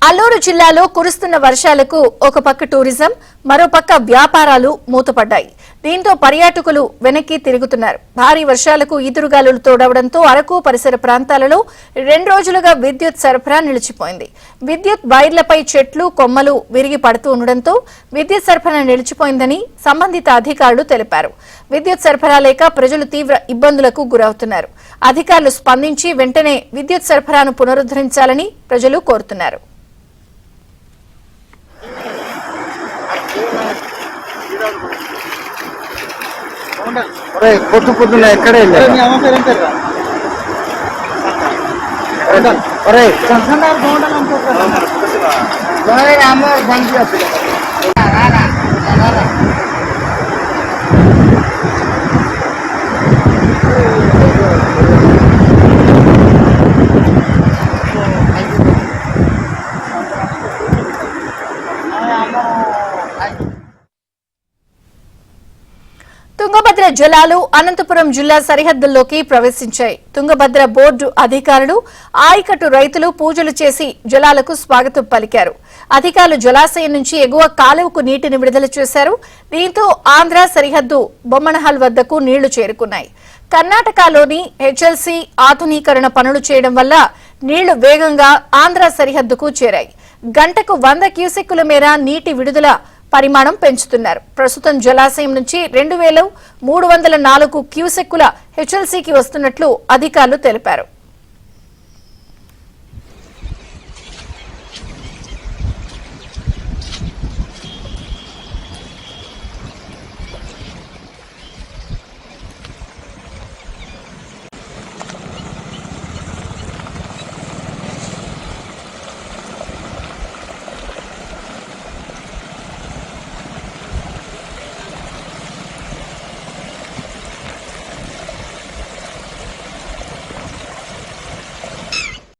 అల్లూరు జిల్లాలో కురుస్తున్న వర్షాలకు ఒక పక్క టూరిజం మరో పక్క వ్యాపారాలు మూతపడ్డాయి. దీంతో పర్యాటకులు వెనక్కి తిరుగుతున్నారు. భారీ వర్షాలకు ఈదురుగాలులు తోడవడంతో అరకు పరిసర ప్రాంతాలలో 2 రోజులుగా విద్యుత్ సరఫరా నిలిచిపోయింది. విద్యుత్ వైర్లపై చెట్లు కొమ్మలు విరిగి పడుతూ ఉండడంతో విద్యుత్ సరఫరా నిలిచిపోయిందని సంబంధిత అధికారులు తెలిపారు. విద్యుత్ సరఫరా లేక ప్రజలు తీవ్ర ఇబ్బందులకు గురవుతున్నారు. అధికారులు స్పందించి వెంటనే విద్యుత్ సరఫరాను పునరుద్ధరించాలని ప్రజలు కోరుతున్నారు. పొద్దు పొద్దున ఎక్కడే తుంగభద్ర జలాలు అనంతపురం జిల్లా సరిహద్దుల్లోకి ప్రవేశించాయి. తుంగభద్ర బోర్డు అధికారులు ఆయకట్టు రైతులు పూజలు చేసి జలాలకు స్వాగతం పలికారు. అధికారులు జలాశయం నుంచి ఎగువ కాలువకు నీటిని విడుదల చేశారు. దీంతో ఆంధ్ర సరిహద్దు బొమ్మనహల్ వద్దకు నీళ్లు చేరుకున్నాయి. కర్ణాటకలోని హెచ్ఎల్సీ ఆధునీకరణ పనులు చేయడం వల్ల నీళ్లు వేగంగా ఆంధ్ర సరిహద్దుకు చేరాయి. గంటకు 100 క్యూసెక్కుల మేర నీటి విడుదల పరిమాణం పెంచుతున్నారు. ప్రస్తుతం జలాశయం నుంచి 2304 క్యూసెక్కుల హెచ్ఎల్సీకి వస్తున్నట్లు అధికారులు తెలిపారు.